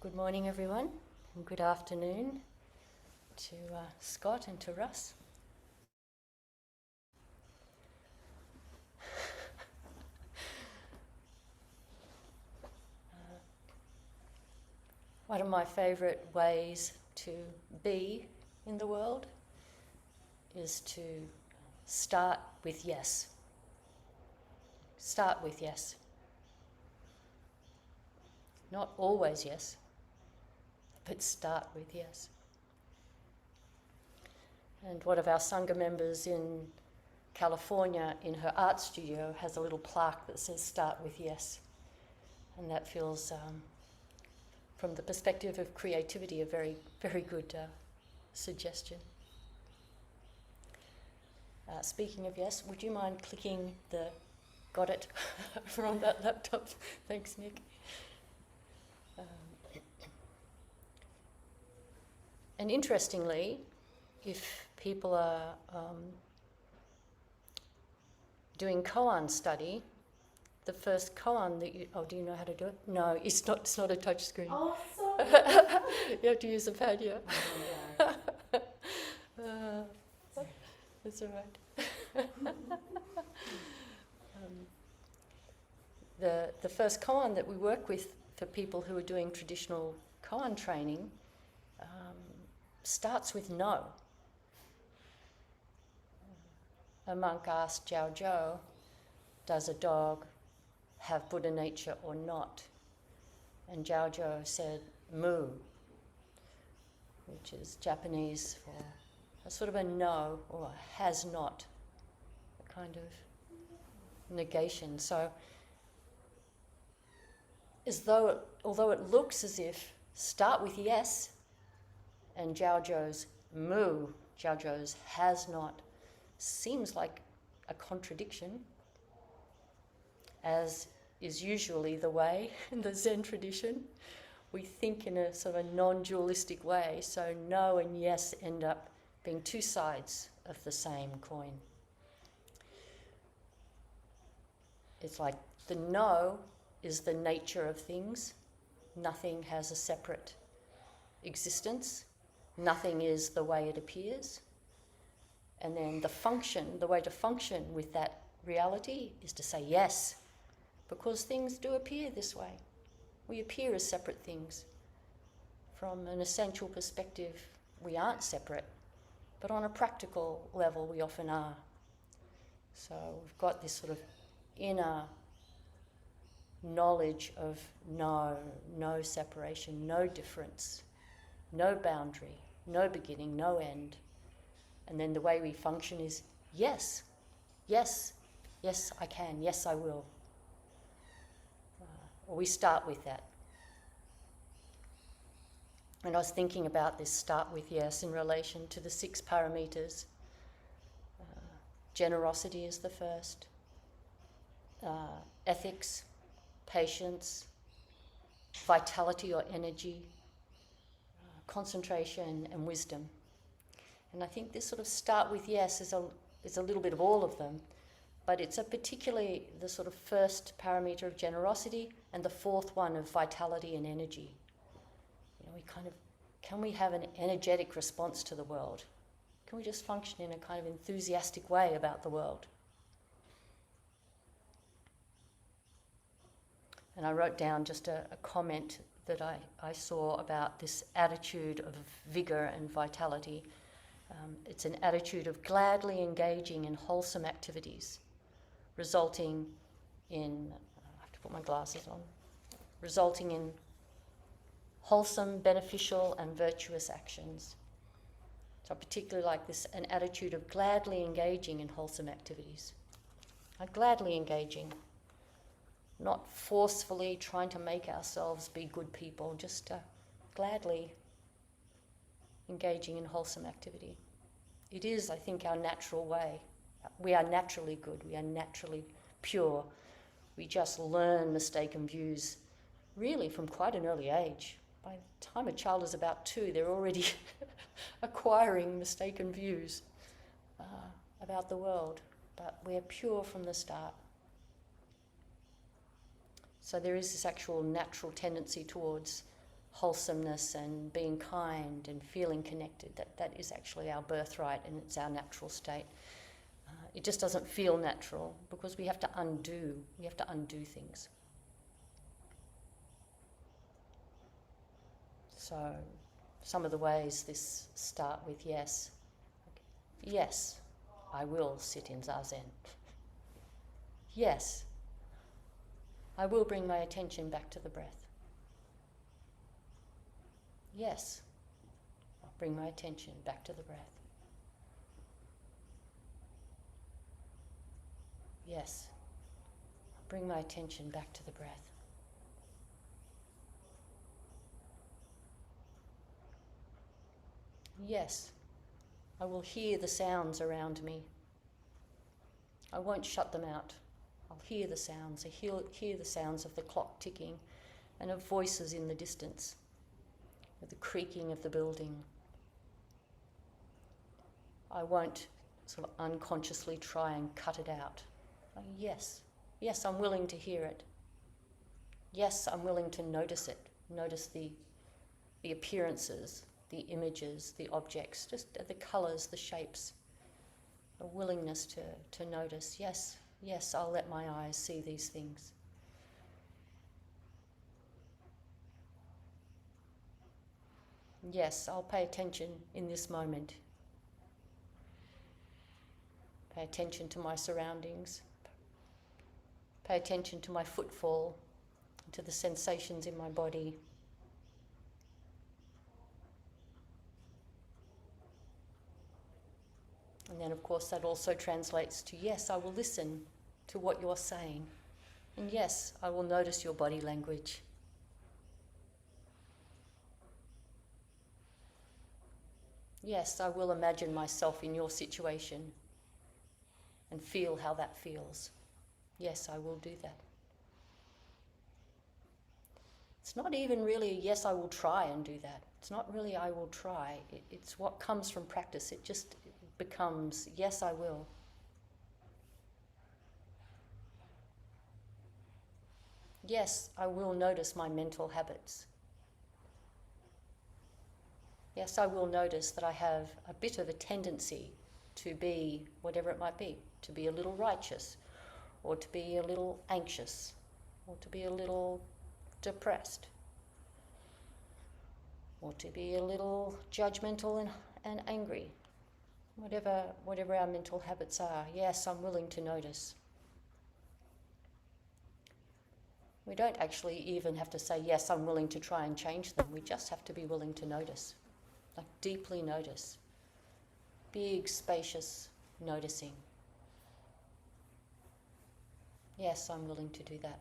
Good morning, everyone, and good afternoon to Scott and to Russ. One of my favourite ways to be in the world is to start with yes. Start with yes. Not always yes, but start with yes. And one of our Sangha members in California, in her art studio, has a little plaque that says start with yes. And that feels, from the perspective of creativity, a very, very good suggestion. Speaking of yes, would you mind clicking the got it over on that laptop? Thanks, Nick. And interestingly, if people are doing koan study, the first koan that you... Oh, do you know how to do it? No, it's not a touch screen. Oh, sorry. You have to use a pad, yeah. That's all right. The first koan that we work with for people who are doing traditional koan training starts with no. A monk asked Jiao Zhou, does a dog have Buddha nature or not? And Jiao Zhou said, mu, which is Japanese for a sort of a no or a has not, a kind of negation. So, although it looks as if start with yes, and Jiao Zhou's mu, Jiao Zhou's has not, seems like a contradiction, as is usually the way in the Zen tradition. We think in a sort of a non-dualistic way, so no and yes end up being two sides of the same coin. It's like the no is the nature of things. Nothing has a separate existence. Nothing is the way it appears. And then the way to function with that reality is to say yes, because things do appear this way. We appear as separate things. From an essential perspective, we aren't separate, but on a practical level, we often are. So we've got this sort of inner knowledge of no separation, no difference, no boundary, no beginning, no end. And then the way we function is yes, yes, yes I can, yes I will. Or we start with that. And I was thinking about this start with yes in relation to the 6 paramitas. Generosity is the first. Ethics, patience, vitality or energy, concentration and wisdom. And I think this sort of start with yes is a little bit of all of them, but it's a particularly the sort of first parameter of generosity and the fourth one of vitality and energy. Can we have an energetic response to the world? Can we just function in a kind of enthusiastic way about the world? And I wrote down just a comment that I saw about this attitude of vigour and vitality. It's an attitude of gladly engaging in wholesome activities, resulting in, I have to put my glasses on, resulting in wholesome, beneficial and virtuous actions. So I particularly like this, an attitude of gladly engaging in wholesome activities. Gladly engaging, not forcefully trying to make ourselves be good people, just gladly engaging in wholesome activity. It is, I think, our natural way. We are naturally good, we are naturally pure. We just learn mistaken views really from quite an early age. By the time a child is about 2, they're already acquiring mistaken views about the world, but we're pure from the start. So there is this actual natural tendency towards wholesomeness and being kind and feeling connected. That is actually our birthright, and it's our natural state. It just doesn't feel natural because we have to undo things. So some of the ways this start with yes. Yes, I will sit in Zazen. Yes, I will bring my attention back to the breath. Yes, I'll bring my attention back to the breath. Yes, I'll bring my attention back to the breath. Yes, I will hear the sounds around me. I won't shut them out. I'll hear the sounds. I hear the sounds of the clock ticking and of voices in the distance, of the creaking of the building. I won't sort of unconsciously try and cut it out. Yes, I'm willing to hear it. Yes, I'm willing to notice it. Notice the appearances, the images, the objects, just the colours, the shapes. A willingness to notice. Yes, I'll let my eyes see these things. Yes, I'll pay attention in this moment. Pay attention to my surroundings. Pay attention to my footfall, to the sensations in my body. And then, of course, that also translates to, yes, I will listen to what you're saying. And yes, I will notice your body language. Yes, I will imagine myself in your situation and feel how that feels. Yes, I will do that. It's not even really, yes, I will try and do that. It's not really, I will try. It's what comes from practice. It just becomes, yes, I will. Yes, I will notice my mental habits. Yes, I will notice that I have a bit of a tendency to be, whatever it might be, to be a little righteous, or to be a little anxious, or to be a little depressed, or to be a little judgmental and angry. Whatever our mental habits are, yes, I'm willing to notice. We don't actually even have to say, yes, I'm willing to try and change them. We just have to be willing to notice, like deeply notice. Big, spacious noticing. Yes, I'm willing to do that.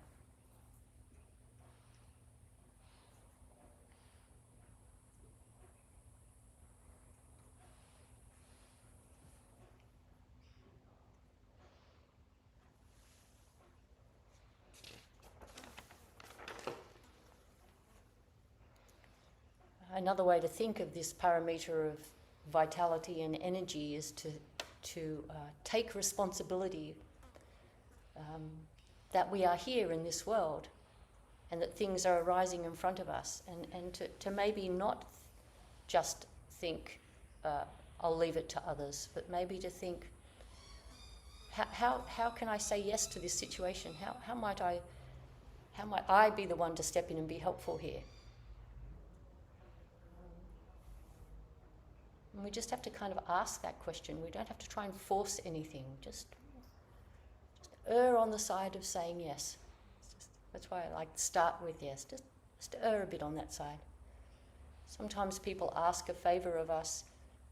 Another way to think of this parameter of vitality and energy is to take responsibility that we are here in this world and that things are arising in front of us, and to maybe not just think, I'll leave it to others, but maybe to think, how can I say yes to this situation? How might I be the one to step in and be helpful here? And we just have to kind of ask that question. We don't have to try and force anything. Just err on the side of saying yes. That's why I like to start with yes. Just err a bit on that side. Sometimes people ask a favour of us.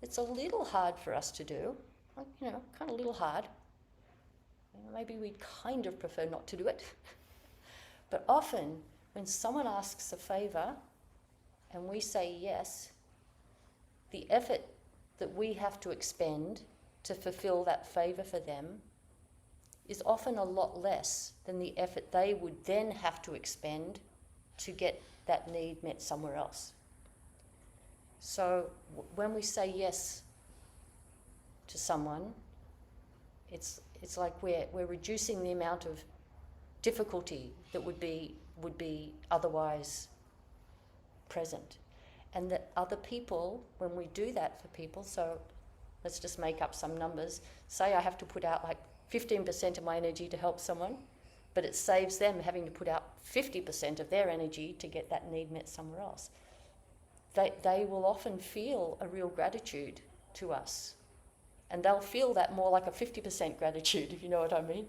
It's a little hard for us to do. Like, kind of a little hard. Maybe we'd kind of prefer not to do it. But often, when someone asks a favour and we say yes, the effort that we have to expend to fulfill that favour for them is often a lot less than the effort they would then have to expend to get that need met somewhere else. So when we say yes to someone, it's like we're reducing the amount of difficulty that would be otherwise present. And that other people, when we do that for people, so let's just make up some numbers, say I have to put out like 15% of my energy to help someone, but it saves them having to put out 50% of their energy to get that need met somewhere else. They will often feel a real gratitude to us. And they'll feel that more like a 50% gratitude, if you know what I mean.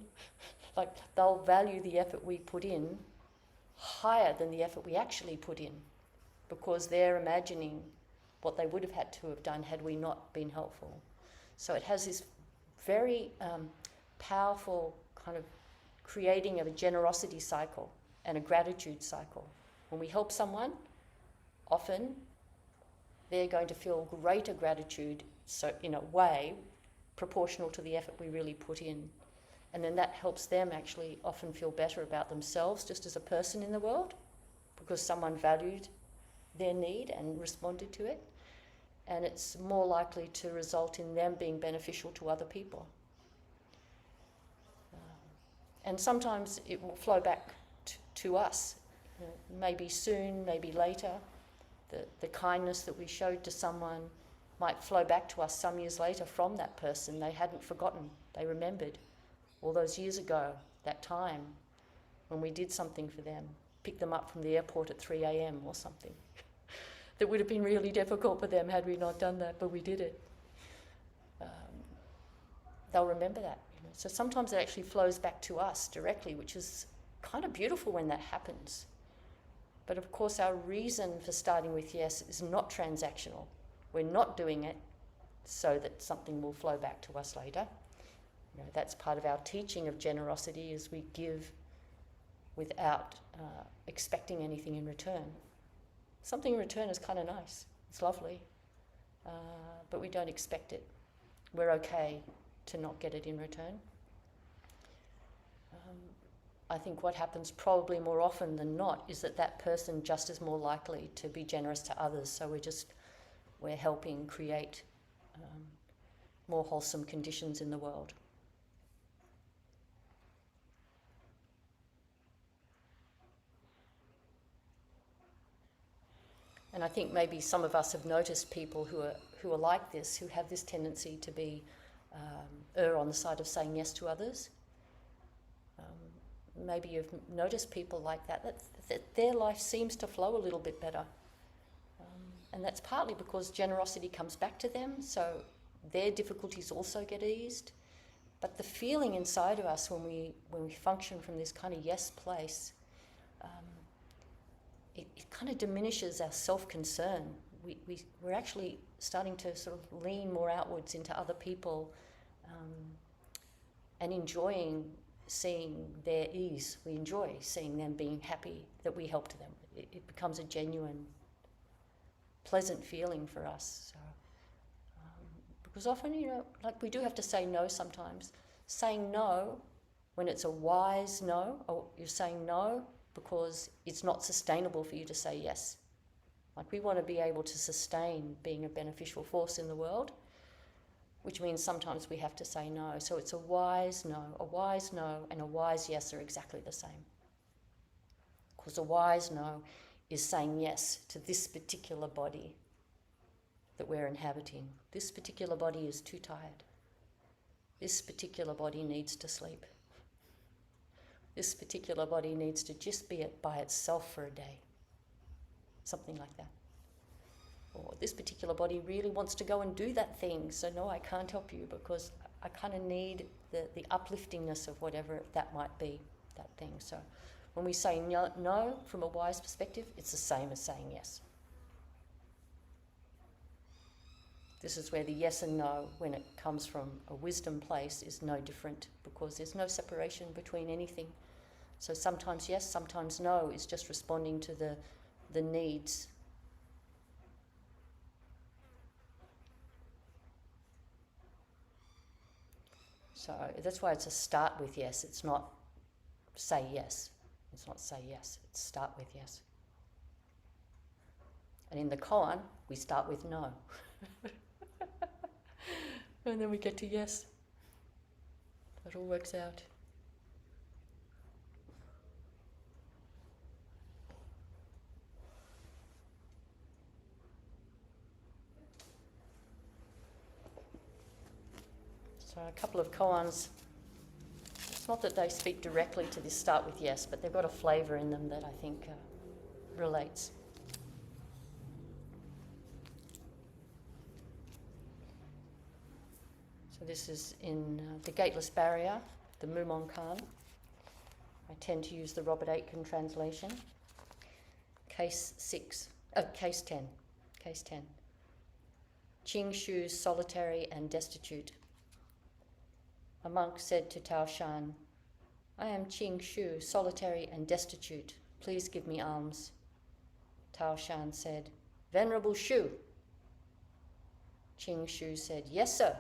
Like they'll value the effort we put in higher than the effort we actually put in, because they're imagining what they would have had to have done had we not been helpful. So it has this very powerful kind of creating of a generosity cycle and a gratitude cycle. When we help someone, often they're going to feel greater gratitude, so in a way proportional to the effort we really put in. And then that helps them actually often feel better about themselves just as a person in the world, because someone valued their need and responded to it. And it's more likely to result in them being beneficial to other people. And sometimes it will flow back to us, maybe soon, maybe later. The kindness that we showed to someone might flow back to us some years later from that person. They hadn't forgotten, they remembered all those years ago, that time when we did something for them, picked them up from the airport at 3 a.m. or something. That would have been really difficult for them had we not done that, but we did it. They'll remember that. So sometimes it actually flows back to us directly, which is kind of beautiful when that happens. But of course our reason for starting with yes is not transactional. We're not doing it so that something will flow back to us later. That's part of our teaching of generosity, is we give without expecting anything in return. Something in return is kind of nice, it's lovely, but we don't expect it. We're okay to not get it in return. I think what happens probably more often than not is that person just is more likely to be generous to others, so we're helping create more wholesome conditions in the world. And I think maybe some of us have noticed people who are like this, who have this tendency to be err on the side of saying yes to others. Maybe you've noticed people like that their life seems to flow a little bit better. And that's partly because generosity comes back to them, so their difficulties also get eased. But the feeling inside of us when we function from this kind of yes place, it kind of diminishes our self-concern. We're actually starting to sort of lean more outwards into other people and enjoying seeing their ease. We enjoy seeing them being happy that we helped them. It becomes a genuine, pleasant feeling for us. So, because often, like we do have to say no sometimes. Saying no when it's a wise no, or you're saying no because it's not sustainable for you to say yes. Like we want to be able to sustain being a beneficial force in the world, which means sometimes we have to say no. So it's a wise no and a wise yes are exactly the same. Because a wise no is saying yes to this particular body that we're inhabiting. This particular body is too tired. This particular body needs to sleep. This particular body needs to just be by itself for a day. Something like that. Or this particular body really wants to go and do that thing, so no, I can't help you because I kind of need the upliftingness of whatever that might be, that thing. So when we say no from a wise perspective, it's the same as saying yes. This is where the yes and no, when it comes from a wisdom place, is no different, because there's no separation between anything. So sometimes yes, sometimes no is just responding to the needs. So that's why it's a start with yes. It's not say yes. It's not say yes. It's start with yes. And in the koan, we start with no. And then we get to yes. It all works out. So a couple of koans. It's not that they speak directly to this start with yes, but they've got a flavour in them that I think relates. So this is in The Gateless Barrier, the Mumon Khan. I tend to use the Robert Aitken translation. Case 10. Case 10. Qing Shu, solitary and destitute. A monk said to Tao Shan, I am Qing Shu, solitary and destitute. Please give me alms. Tao Shan said, Venerable Shu. Qing Shu said, Yes, sir.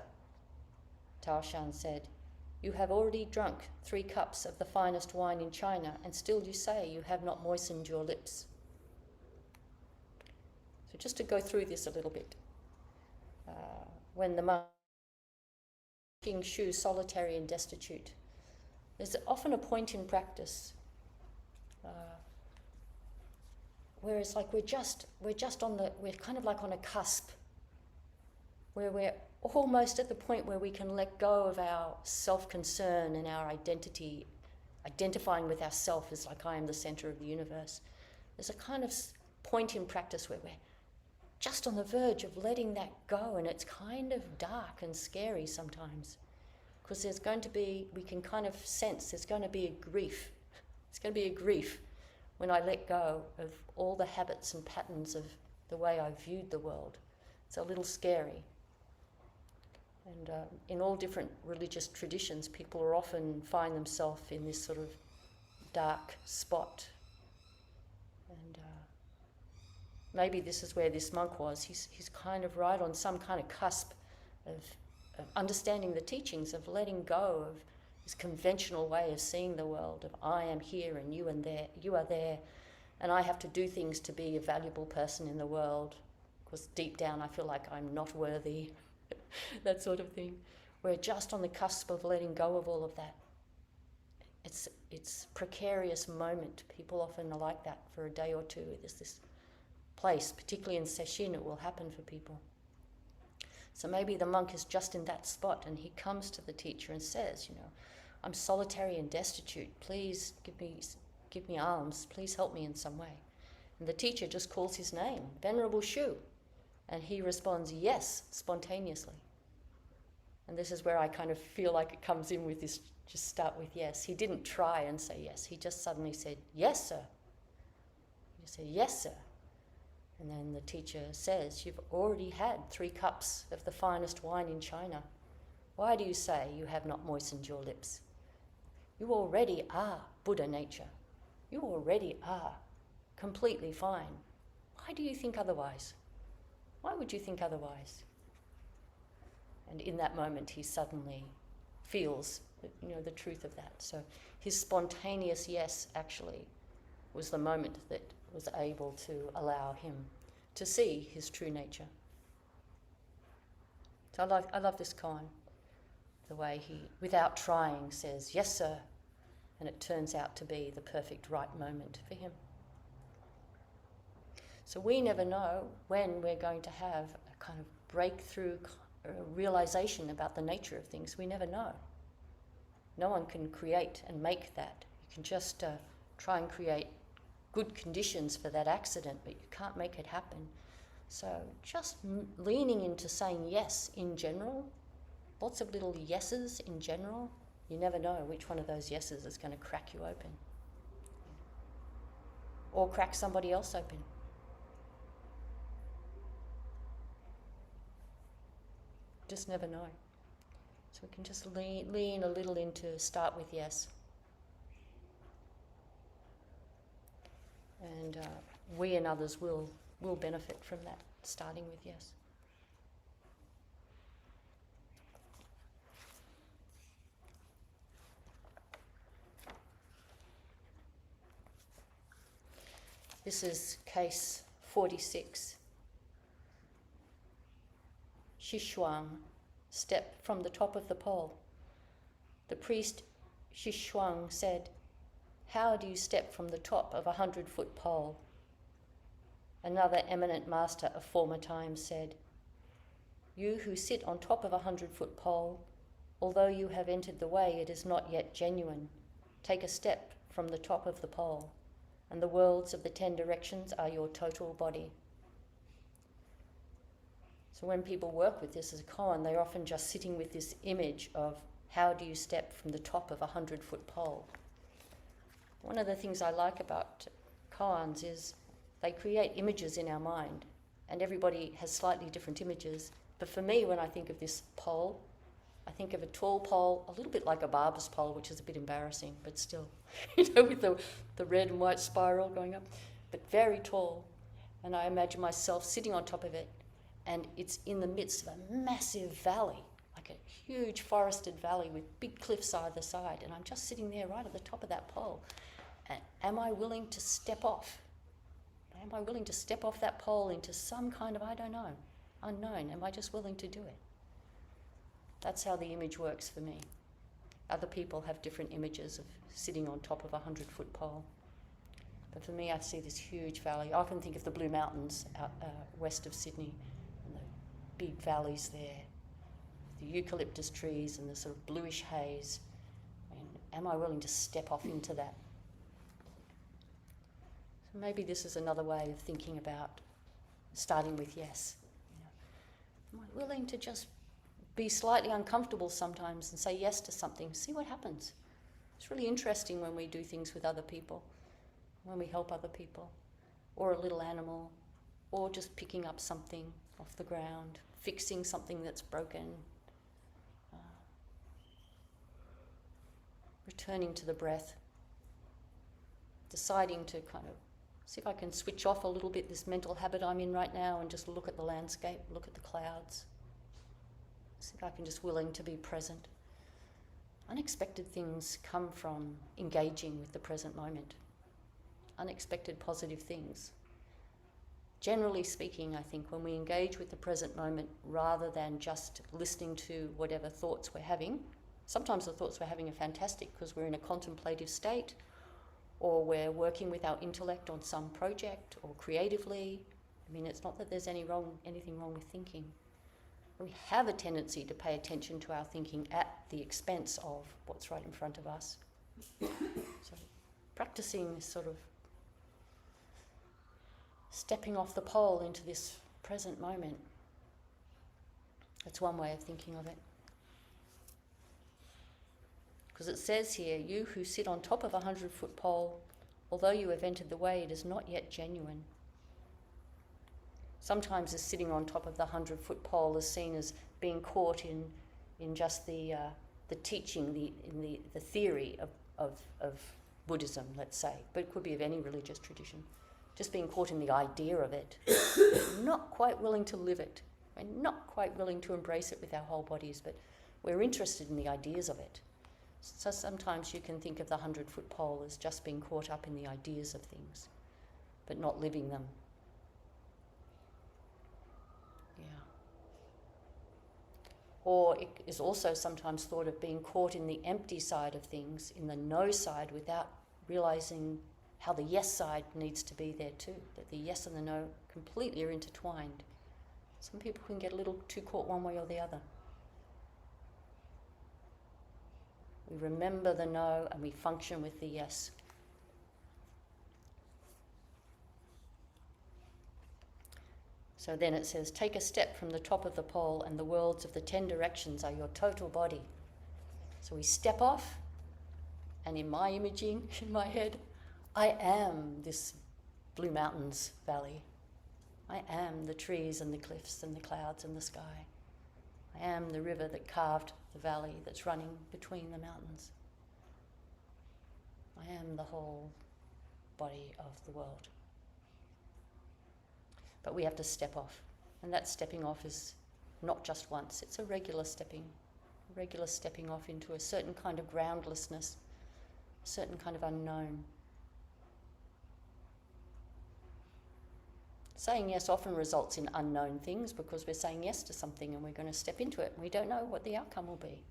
Tao Shan said, You have already drunk 3 cups of the finest wine in China, and still you say you have not moistened your lips. So just to go through this a little bit. When the monk Qing Shu, solitary and destitute, there's often a point in practice where it's like we're kind of like on a cusp, where we're almost at the point where we can let go of our self-concern and our identity, identifying with ourself as like I am the center of the universe. There's a kind of point in practice where we're just on the verge of letting that go, and it's kind of dark and scary sometimes, because there's going to be, we can kind of sense there's going to be a grief. It's going to be a grief when I let go of all the habits and patterns of the way I viewed the world. It's a little scary. And in all different religious traditions, people are often find themselves in this sort of dark spot. And maybe this is where this monk was. He's kind of right on some kind of cusp of understanding the teachings, of letting go of this conventional way of seeing the world, of I am here and you are there, and I have to do things to be a valuable person in the world, because deep down I feel like I'm not worthy, that sort of thing. We're just on the cusp of letting go of all of that. It's a precarious moment. People often are like that for a day or two. There's this place, particularly in Sesshin, it will happen for people. So maybe the monk is just in that spot, and he comes to the teacher and says, I'm solitary and destitute. Please give me alms. Please help me in some way. And the teacher just calls his name, Venerable Shu. And he responds, yes, spontaneously. And this is where I kind of feel like it comes in with this, just start with yes. He didn't try and say yes. He just suddenly said, yes, sir. He just said, yes, sir. And then the teacher says, you've already had 3 cups of the finest wine in China. Why do you say you have not moistened your lips? You already are Buddha nature. You already are completely fine. Why do you think otherwise? Why would you think otherwise? And in that moment, he suddenly feels the truth of that. So his spontaneous yes actually was the moment that was able to allow him to see his true nature. So I love this koan, the way he, without trying, says, yes, sir, and it turns out to be the perfect right moment for him. So we never know when we're going to have a kind of breakthrough realization about the nature of things. We never know. No one can create and make that. You can just try and create good conditions for that accident, but you can't make it happen. So just leaning into saying yes in general, lots of little yeses in general, you never know which one of those yeses is going to crack you open. Or crack somebody else open. Just never know. So we can just lean a little into start with yes. And we and others will benefit from that, starting with yes. This is case 46. Xishuang stepped from the top of the pole. The priest Xishuang said, how do you step from the top of 100-foot pole? Another eminent master of former times said, you who sit on top of 100-foot pole Although you have entered the way, it is not yet genuine. Take a step from the top of the pole, and the worlds of the 10 directions are your total body. So when people work with this as a koan, they're often just sitting with this image of how do you step from the top of a 100-foot pole. One of the things I like about koans is they create images in our mind, and everybody has slightly different images. But for me, when I think of this pole, I think of a tall pole, a little bit like a barber's pole, which is a bit embarrassing, but still, with the red and white spiral going up, but very tall. And I imagine myself sitting on top of it, and it's in the midst of a massive valley, like a huge forested valley with big cliffs either side, and I'm just sitting there right at the top of that pole. And am I willing to step off? Am I willing to step off that pole into some kind of, I don't know, unknown? Am I just willing to do it? That's how the image works for me. Other people have different images of sitting on top of a 100-foot pole. But for me, I see this huge valley. I often think of the Blue Mountains out west of Sydney, and the big valleys there, the eucalyptus trees and the sort of bluish haze. And am I willing to step off into that? So maybe this is another way of thinking about starting with yes. Am I willing to just be slightly uncomfortable sometimes and say yes to something, see what happens? It's really interesting when we do things with other people, when we help other people, or a little animal, or just picking up something off the ground, fixing something that's broken, returning to the breath, deciding to kind of see if I can switch off a little bit this mental habit I'm in right now and just look at the landscape, look at the clouds. See if I can just willing to be present. Unexpected things come from engaging with the present moment. Unexpected positive things. Generally speaking, I think when we engage with the present moment rather than just listening to whatever thoughts we're having, sometimes the thoughts we're having are fantastic because we're in a contemplative state, or we're working with our intellect on some project, or creatively. I mean, it's not that there's anything wrong with thinking. We have a tendency to pay attention to our thinking at the expense of what's right in front of us. So practicing sort of stepping off the pole into this present moment. That's one way of thinking of it. Because it says here, you who sit on top of a 100-foot pole, although you have entered the way, it is not yet genuine. Sometimes the sitting on top of the 100-foot pole is seen as being caught in just the teaching, the theory of Buddhism, let's say, but it could be of any religious tradition. Just being caught in the idea of it, not quite willing to live it. We're not quite willing to embrace it with our whole bodies, but we're interested in the ideas of it. So sometimes you can think of the 100-foot pole as just being caught up in the ideas of things, but not living them. Yeah. Or it is also sometimes thought of being caught in the empty side of things, in the no side, without realizing how the yes side needs to be there too, that the yes and the no completely are intertwined. Some people can get a little too caught one way or the other. We remember the no and we function with the yes. So then it says, take a step from the top of the pole and the worlds of the 10 directions are your total body. So we step off, and in my imaging, in my head, I am this Blue Mountains valley. I am the trees and the cliffs and the clouds and the sky. I am the river that carved the valley that's running between the mountains. I am the whole body of the world. But we have to step off. And that stepping off is not just once, it's a regular stepping off into a certain kind of groundlessness, a certain kind of unknown. Saying yes often results in unknown things because we're saying yes to something and we're going to step into it and we don't know what the outcome will be.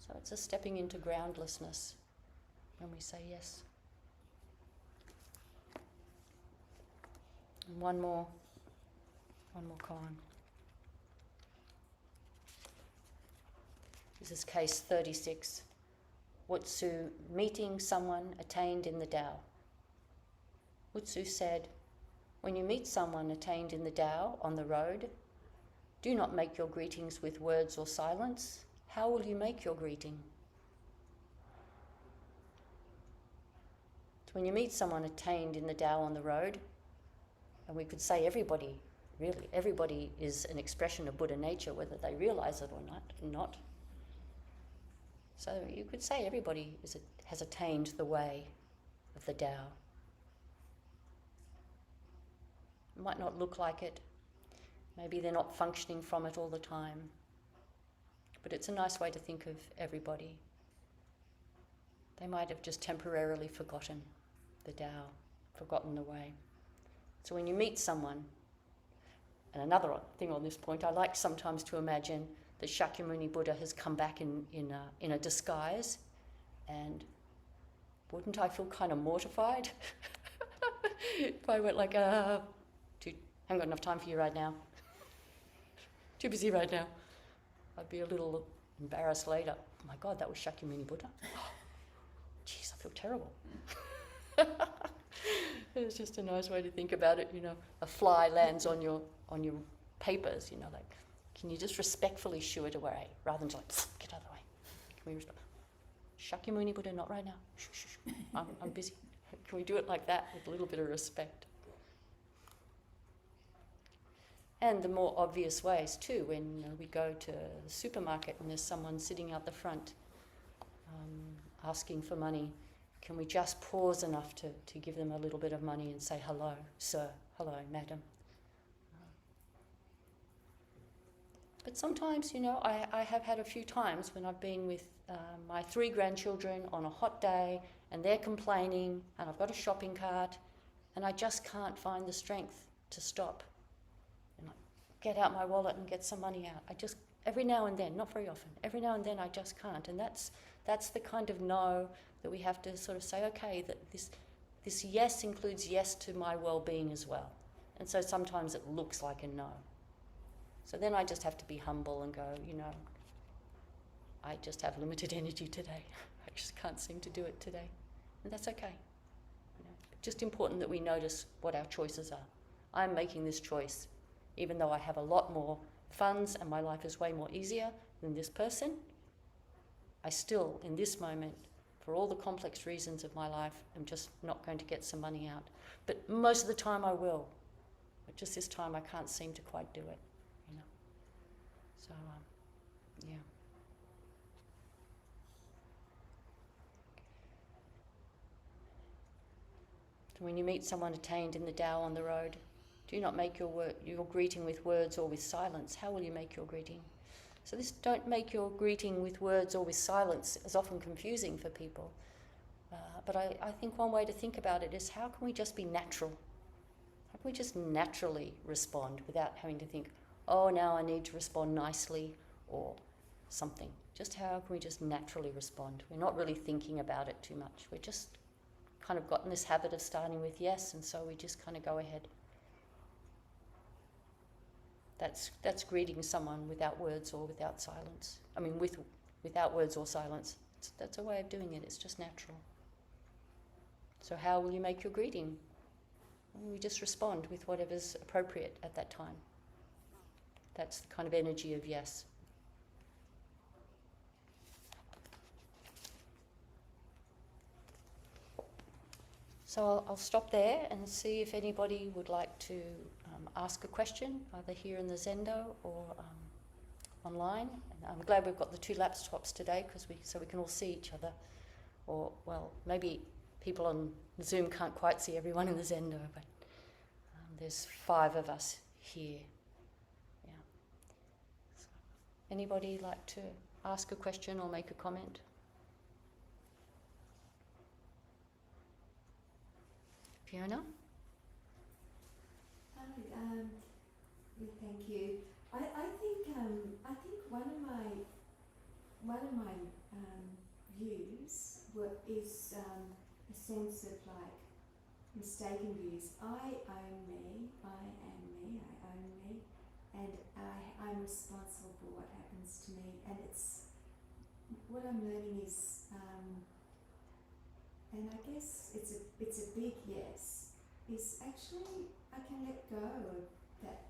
So it's a stepping into groundlessness when we say yes. And one more koan. This is case 36. Wutsu meeting someone attained in the Tao. Wutsu said, when you meet someone attained in the Tao on the road, do not make your greetings with words or silence. How will you make your greeting? So when you meet someone attained in the Tao on the road, and we could say everybody, really, everybody is an expression of Buddha nature, whether they realize it or not. So you could say everybody has attained the way of the Tao. It might not look like it. Maybe they're not functioning from it all the time. But it's a nice way to think of everybody. They might have just temporarily forgotten the Tao, forgotten the way. So when you meet someone, and another thing on this point, I like sometimes to imagine that Sakyamuni Buddha has come back in a disguise, and wouldn't I feel kind of mortified if I went like, haven't got enough time for you right now. Too busy right now. I'd be a little embarrassed later. Oh my God, that was Sakyamuni Buddha. Jeez, I feel terrible. It's just a nice way to think about it, you know. A fly lands on your papers, you know, like, can you just respectfully shoo it away rather than just like, get out of the way. Can we Sakyamuni Buddha, not right now. Shh, shh, shh. I'm busy. Can we do it like that with a little bit of respect? And the more obvious ways too, when we go to the supermarket and there's someone sitting out the front asking for money, can we just pause enough to give them a little bit of money and say, hello, sir, hello, madam. But sometimes, you know, I have had a few times when I've been with my 3 grandchildren on a hot day and they're complaining and I've got a shopping cart and I just can't find the strength to stop. Get out my wallet and get some money out. I just, every now and then, not very often, every now and then I just can't. And that's the kind of no that we have to sort of say, okay, that this yes includes yes to my well-being as well. And so sometimes it looks like a no. So then I just have to be humble and go, you know, I just have limited energy today. I just can't seem to do it today. And that's okay. You know, just important that we notice what our choices are. I'm making this choice. Even though I have a lot more funds and my life is way more easier than this person, I still, in this moment, for all the complex reasons of my life, am just not going to get some money out. But most of the time I will. But just this time I can't seem to quite do it, you know. So, yeah. So when you meet someone attained in the Tao on the road, do not make your greeting with words or with silence. How will you make your greeting? So this don't make your greeting with words or with silence is often confusing for people. But I think one way to think about it is how can we just be natural? How can we just naturally respond without having to think, oh, now I need to respond nicely or something. Just how can we just naturally respond? We're not really thinking about it too much. We're just kind of gotten this habit of starting with yes, and so we just kind of go ahead. That's greeting someone without words or without silence. I mean, without words or silence. That's a way of doing it. It's just natural. So how will you make your greeting? We just respond with whatever's appropriate at that time. That's the kind of energy of yes. So I'll stop there and see if anybody would like to ask a question, either here in the Zendo or online. And I'm glad we've got the 2 laptops today so we can all see each other. Or, well, maybe people on Zoom can't quite see everyone in the Zendo, but there's 5 of us here. Yeah. So, anybody like to ask a question or make a comment? Fiona? Hi, thank you. I think one of my views is a sense of like mistaken views. I own me, I am me, I own me, and I'm responsible for what happens to me, and what I'm learning is, and I guess it's a big yes, is actually I can let go of that.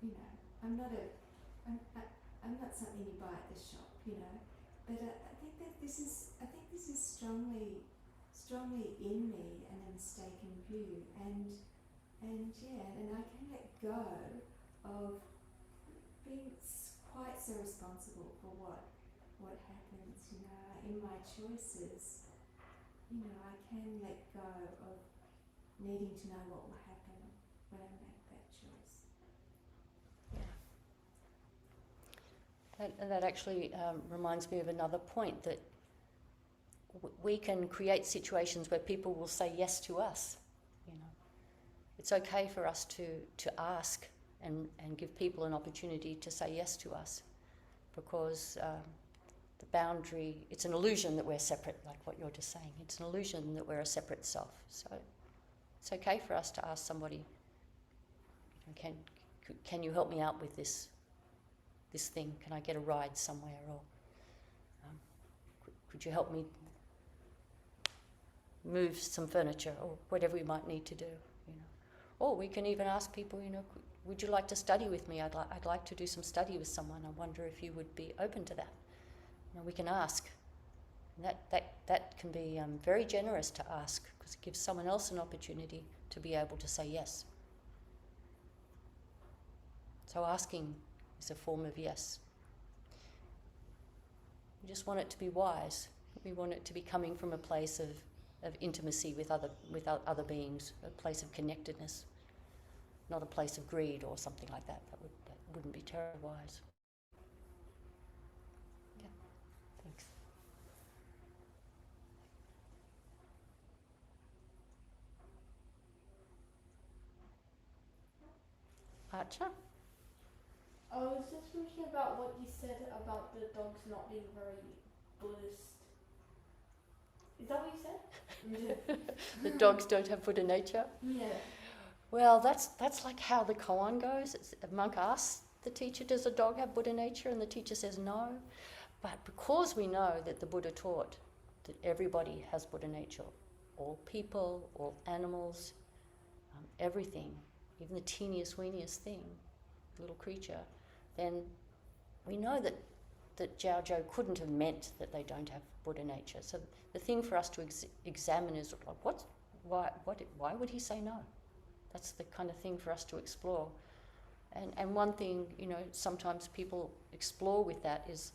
You know, I'm not something you buy at the shop. You know, but I think this is strongly in me and a mistaken view, and I can let go of being quite so responsible for what happens. You know, in my choices. You know, I can let go of needing to know what will happen when I make that choice. That actually reminds me of another point, that we can create situations where people will say yes to us. You know, it's okay for us to ask and give people an opportunity to say yes to us, because the boundary, it's an illusion that we're separate, like what you're just saying. It's an illusion that we're a separate self. So it's okay for us to ask somebody, can you help me out with this thing? Can I get a ride somewhere? Or could you help me move some furniture, or whatever we might need to do? You know, or we can even ask people, you know, would you like to study with me? I'd like to do some study with someone. I wonder if you would be open to that. You know, we can ask. And that can be very generous to ask, because it gives someone else an opportunity to be able to say yes. So asking is a form of yes. We just want it to be wise. We want it to be coming from a place of intimacy with other beings, a place of connectedness, not a place of greed or something like that. That wouldn't be terribly wise. Yeah, thanks. Archer? I was just thinking about what you said about the dogs not being very Buddhist. Is that what you said? The dogs don't have Buddha nature? Yeah. Well, that's like how the koan goes. A monk asks the teacher, does a dog have Buddha nature? And the teacher says no. But because we know that the Buddha taught that everybody has Buddha nature, all people, all animals, everything, even the teeniest, weeniest thing, little creature, then we know that Jiao Zhou couldn't have meant that they don't have Buddha nature. So the thing for us to examine is, like, why would he say no? That's the kind of thing for us to explore. And one thing, you know, sometimes people explore with that is,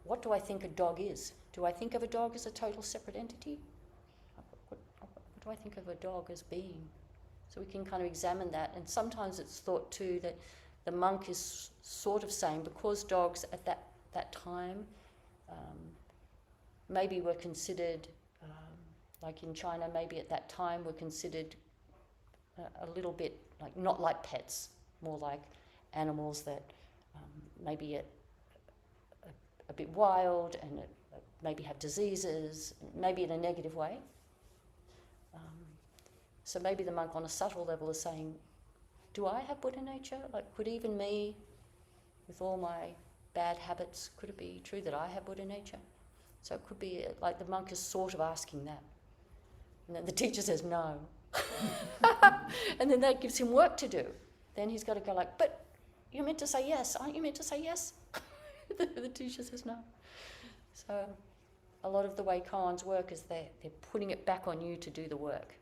what do I think a dog is? Do I think of a dog as a total separate entity? What do I think of a dog as being? So we can kind of examine that. And sometimes it's thought too that the monk is sort of saying, because dogs at that time maybe were considered, like in China, maybe at that time were considered a little bit like, not like pets, more like animals that maybe a bit wild and maybe have diseases, maybe in a negative way. So maybe the monk on a subtle level is saying, do I have Buddha nature? Like, could even me, with all my bad habits, could it be true that I have Buddha nature? So it could be like the monk is sort of asking that. And then the teacher says no. And then that gives him work to do. Then he's got to go like, but you're meant to say yes, aren't you meant to say yes? The teacher says no. So a lot of the way koans work is they're putting it back on you to do the work,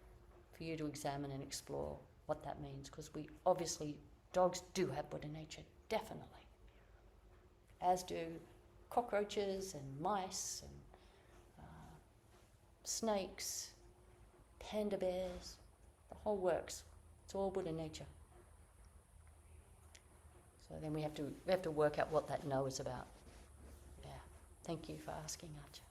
for you to examine and explore what that means, because we obviously, dogs do have Buddha nature, definitely, as do cockroaches and mice and snakes, panda bears, the whole works. It's all Buddha nature. So then we have to work out what that no is about. Yeah. Thank you for asking, Archer.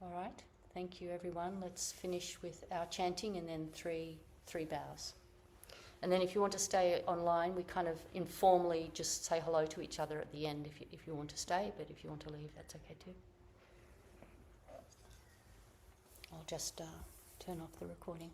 All right. Thank you, everyone. Let's finish with our chanting and then three bows. And then if you want to stay online, we kind of informally just say hello to each other at the end if you want to stay, but if you want to leave, that's okay too. I'll just turn off the recording.